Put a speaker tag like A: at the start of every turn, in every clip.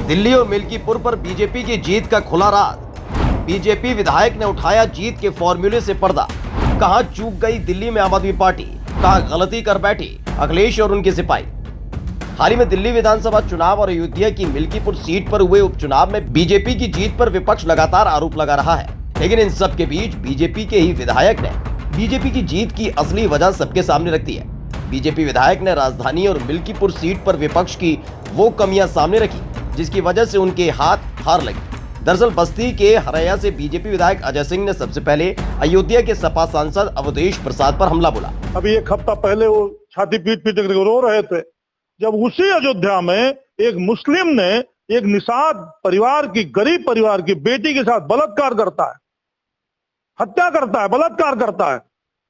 A: दिल्ली और मिल्कीपुर पर बीजेपी की जीत का खुला राज। बीजेपी विधायक ने उठाया जीत के फॉर्मूले से पर्दा। कहां चूक गई दिल्ली में आम आदमी पार्टी, कहां गलती कर बैठी अखिलेश और उनके सिपाही। हाल ही में दिल्ली विधानसभा चुनाव और अयोध्या की मिल्कीपुर सीट पर हुए उपचुनाव में बीजेपी की जीत पर विपक्ष लगातार आरोप लगा रहा है, लेकिन इन सब के बीच बीजेपी के ही विधायक ने बीजेपी की जीत की असली वजह सबके सामने रख दी है। बीजेपी विधायक ने राजधानी और मिल्कीपुर सीट पर विपक्ष की वो कमियां सामने रखी जिसकी वजह से उनके हाथ हार लगी। दरअसल बस्ती के हरैया से बीजेपी विधायक अजय सिंह ने सबसे पहले अयोध्या के सपा सांसद अवधेश प्रसाद पर हमला बोला।
B: अभी एक हफ्ता पहले वो छाती पीट पीट कर रो रहे थे जब उसी अयोध्या में एक मुस्लिम ने एक निषाद परिवार की, गरीब परिवार की बेटी के साथ बलात्कार करता है, हत्या करता है, बलात्कार करता है,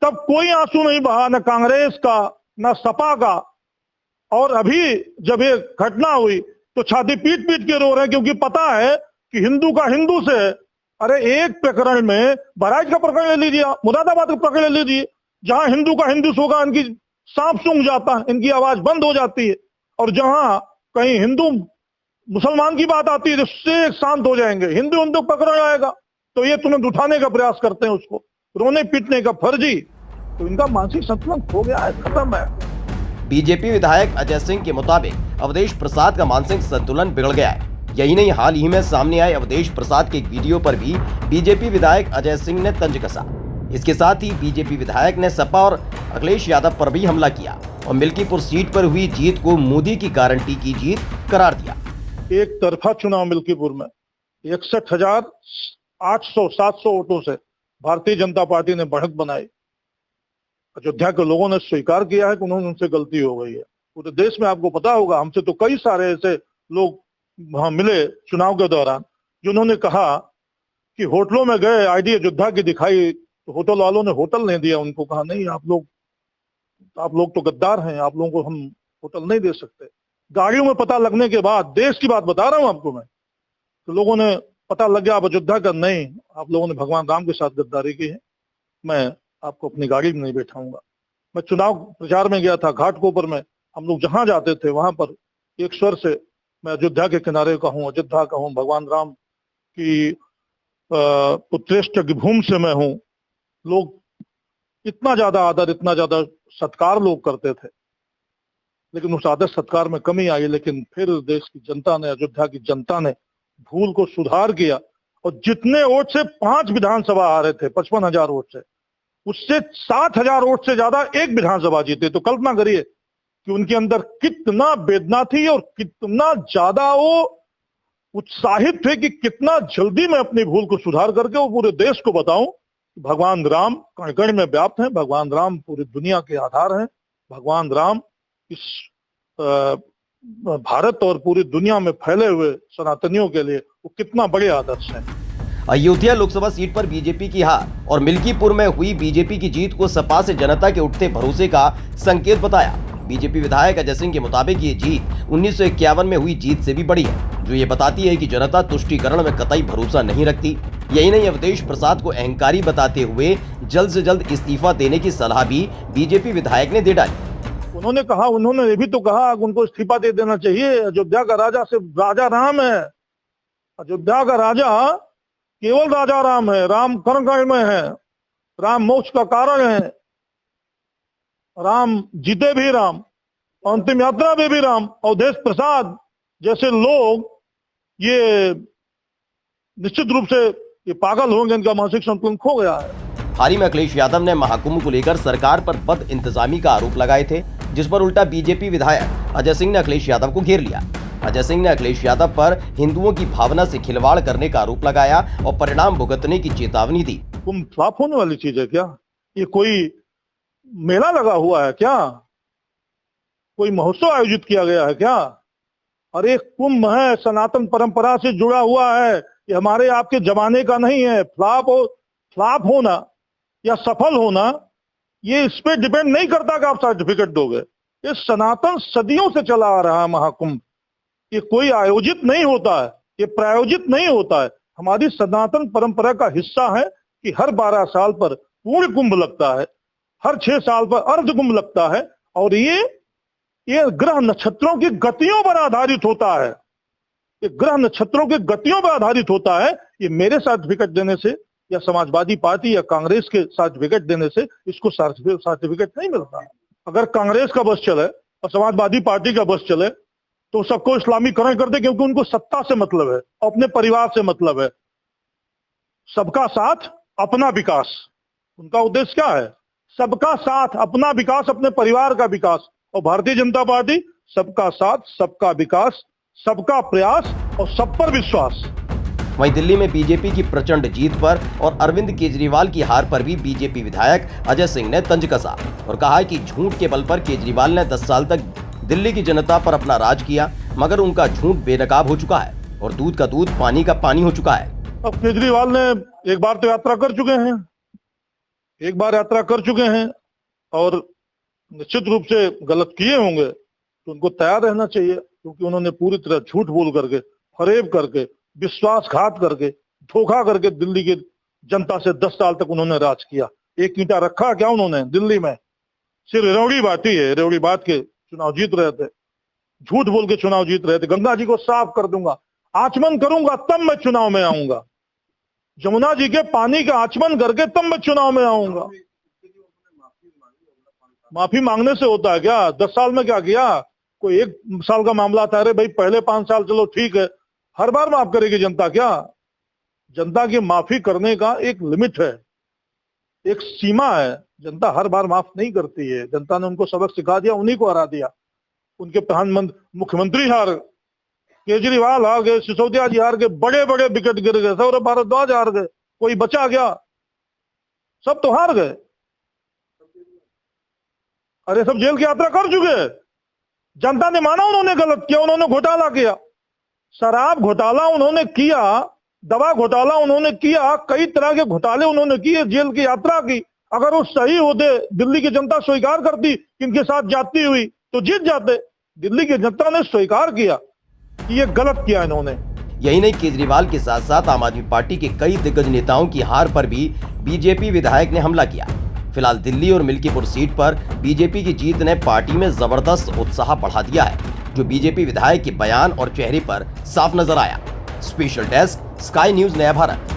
B: तब कोई आंसू नहीं बहा, न कांग्रेस का न सपा का। और अभी जब ये घटना हुई तो छाती पीट पीट के रो रहे हैं, क्योंकि पता है कि हिंदू का हिंदू से। अरे एक प्रकरण में बहराइच का प्रकरण ले लीजिए, मुरादाबाद का प्रकरण ले लीजिए, जहां हिंदू का हिंदू होगा इनकी सांप सूंघ जाता है, इनकी आवाज बंद हो जाती है, और जहां कहीं हिंदू मुसलमान की बात आती है उससे शांत हो जाएंगे, हिंदू हिंदू पकड़ आएगा तो ये तुरंत उठाने का प्रयास करते हैं, उसको रोने पीटने का फर्जी। तो इनका मानसिक संतुलन खो गया है, खत्म है।
A: बीजेपी विधायक अजय सिंह के मुताबिक अवधेश प्रसाद का मानसिक संतुलन बिगड़ गया है। यही नहीं, हाल ही में सामने आए अवधेश प्रसाद के एक वीडियो पर भी बीजेपी विधायक अजय सिंह ने तंज कसा। इसके साथ ही बीजेपी विधायक ने सपा और अखिलेश यादव पर भी हमला किया और मिल्कीपुर सीट पर हुई जीत को मोदी की गारंटी की जीत करार दिया।
B: एक तरफा चुनाव मिल्कीपुर में 61,800-700 वोटों से भारतीय जनता पार्टी ने बढ़त बनाई। अयोध्या के लोगों ने स्वीकार किया है कि उनसे गलती हो गई है। पूरे देश में आपको पता होगा, हमसे तो कई सारे ऐसे लोग वहां मिले चुनाव के दौरान जिन्होंने कहा कि होटलों में गए, आईडी अयोध्या की दिखाई तो होटल वालों ने होटल नहीं दिया, उनको कहा नहीं आप लोग तो गद्दार हैं, आप लोगों को हम होटल नहीं दे सकते। गाड़ियों में पता लगने के बाद, देश की बात बता रहा हूं आपको मैं, तो लोगों ने पता लग गया अब अयोध्या का नहीं, आप लोगों ने भगवान राम के साथ गद्दारी की है, मैं आपको अपनी गाड़ी में नहीं बैठाऊंगा। मैं चुनाव प्रचार में गया था घाटकोपर में, हम लोग जहां जाते थे वहां पर एक स्वर से मैं अयोध्या के किनारे का हूँ, अयोध्या का हूँ, भगवान राम की पुत्रेष्ट की भूमि से मैं हूँ। लोग इतना ज्यादा आदर, इतना ज्यादा सत्कार लोग करते थे, लेकिन उस आदर सत्कार में कमी आई। लेकिन फिर देश की जनता ने, अयोध्या की जनता ने भूल को सुधार किया और जितने वोट से 5 विधानसभा आ रहे थे, 55,000 वोट से, उससे 7,000 वोट से ज्यादा एक विधानसभा जीते। तो कल्पना करिए कि उनके अंदर कितना वेदना थी और कितना ज्यादा वो उत्साहित थे कि कितना जल्दी मैं अपनी भूल को सुधार करके वो पूरे देश को बताऊं कि भगवान राम कण कण में व्याप्त हैं, भगवान राम पूरी दुनिया के आधार हैं, भगवान राम इस भारत और पूरी दुनिया में फैले हुए सनातनियों के लिए वो कितना बड़े आदर्श हैं।
A: अयोध्या लोकसभा सीट पर बीजेपी की हार और मिल्कीपुर में हुई बीजेपी की जीत को सपा से जनता के उठते भरोसे का संकेत बताया। बीजेपी विधायक अजय सिंह के मुताबिक ये जीत 1951 में हुई जीत से भी बड़ी है, जो ये बताती है कि जनता तुष्टीकरण में कतई भरोसा नहीं रखती। यही नहीं, अवधेश प्रसाद को अहंकारी बताते हुए जल्द से जल्द इस्तीफा देने की सलाह भी बीजेपी विधायक ने दे डाली।
B: उन्होंने ये भी तो कहा उनको इस्तीफा दे देना चाहिए। अयोध्या का राजा सिर्फ राजा राम है, अयोध्या का राजा केवल राजा राम है, राम कण कण में है, राम मोक्ष का कारण है, राम जीते भी राम, अंतिम यात्रा में भी राम। अवधेश प्रसाद जैसे लोग ये निश्चित रूप से ये पागल होंगे, इनका मानसिक संतुलन खो गया है।
A: हाल ही में अखिलेश यादव ने महाकुंभ को लेकर सरकार पर बद इंतजामी का आरोप लगाए थे, जिस पर उल्टा बीजेपी विधायक अजय सिंह ने अखिलेश यादव को घेर लिया। अजय सिंह ने अखिलेश यादव पर हिंदुओं की भावना से खिलवाड़ करने का आरोप लगाया और परिणाम भुगतने की चेतावनी दी।
B: कुंभ फ्लॉप होने वाली चीज है क्या? ये कोई मेला लगा हुआ है क्या? कोई महोत्सव आयोजित किया गया है क्या? और एक कुंभ है, सनातन परंपरा से जुड़ा हुआ है, ये हमारे आपके जमाने का नहीं है। फ्लॉप होना या सफल होना ये इस पे डिपेंड नहीं करता कि आप सर्टिफिकेट दोगे। ये सनातन सदियों से चला आ रहा है महाकुंभ। ये कोई आयोजित नहीं होता है, ये प्रायोजित नहीं होता है, हमारी सनातन परंपरा का हिस्सा है कि हर 12 साल पर पूर्ण कुंभ लगता है, हर 6 साल पर अर्ध कुंभ लगता है, और ये ग्रह नक्षत्रों की गतियों पर आधारित होता है। ये ग्रह नक्षत्रों के गतियों पर आधारित होता है। ये मेरे सर्टिफिकेट देने से या समाजवादी पार्टी या कांग्रेस के सर्टिफिकेट देने से इसको सर्टिफिकेट नहीं मिलता। अगर कांग्रेस का बस चले और समाजवादी पार्टी का बस चले तो सबको इस्लामीकरण कर दे, क्योंकि उनको सत्ता से मतलब है, अपने परिवार से मतलब है। सबका साथ अपना विकास, उनका उद्देश्य क्या है? सबका साथ अपना विकास, अपने परिवार का विकास। और भारतीय जनता पार्टी सबका साथ, सबका विकास, सबका प्रयास और सब पर विश्वास।
A: वहीं दिल्ली में बीजेपी की प्रचंड जीत पर और अरविंद केजरीवाल की हार पर भी बीजेपी विधायक अजय सिंह ने तंज कसा और कहा कि झूठ के बल पर केजरीवाल ने 10 साल तक दिल्ली की जनता पर अपना राज किया, मगर उनका झूठ बेनकाब हो चुका है और दूध का दूध पानी का पानी हो चुका है।
B: अब केजरीवाल ने एक बार तो यात्रा कर चुके हैं, एक बार यात्रा कर चुके हैं और निश्चित रूप से गलत किए होंगे तो उनको तैयार रहना चाहिए, क्योंकि उन्होंने पूरी तरह झूठ बोल करके, फरेब करके, विश्वासघात करके, धोखा करके दिल्ली की जनता से 10 साल तक उन्होंने राज किया। एक ईंटा रखा क्या उन्होंने दिल्ली में? सिर्फ रेवड़ी बाती है, रेवड़ी बात के चुनाव जीत रहे थे, झूठ बोल के चुनाव जीत रहे थे। गंगा जी को साफ कर दूंगा, आचमन करूंगा तब मैं चुनाव में आऊंगा। जमुना जी के पानी का आचमन करके तब मैं चुनाव में आऊंगा। माफी मांगने से होता है क्या? 10 साल में क्या किया? कोई 1 साल का मामला था, अरे भाई पहले 5 साल चलो ठीक है, हर बार माफ करेगी जनता क्या? जनता की माफी करने का एक लिमिट है, एक सीमा है। जनता हर बार माफ नहीं करती है। जनता ने उनको सबक सिखा दिया, उन्हीं को हरा दिया। उनके प्रधानमंत्री, मुख्यमंत्री हार, केजरीवाल हार गए, सिसोदिया जी हार गए, बड़े बड़े विकेट गिर गए, सौरभ भारद्वाज हार गए, कोई बचा गया? सब तो हार गए। अरे सब जेल की यात्रा कर चुके हैं। जनता ने माना उन्होंने गलत किया, उन्होंने घोटाला किया, शराब घोटाला उन्होंने किया, दवा घोटाला उन्होंने किया, कई तरह के घोटाले उन्होंने किए, जेल की यात्रा की। अगर वो सही होते, दिल्ली की जनता स्वीकार करती कि इनके साथ जाती हुई, तो जीत जाते। दिल्ली की जनता ने स्वीकार किया कि ये गलत किया इन्होंने।
A: यही नहीं, केजरीवाल के साथ साथ आम आदमी पार्टी के कई दिग्गज नेताओं की हार पर भी बीजेपी विधायक ने हमला किया। फिलहाल दिल्ली और मिल्कीपुर सीट पर बीजेपी की जीत ने पार्टी में जबरदस्त उत्साह बढ़ा दिया है, जो बीजेपी विधायक के बयान और चेहरे पर साफ नजर आया। स्पेशल डेस्क, स्काई न्यूज, नया भारत।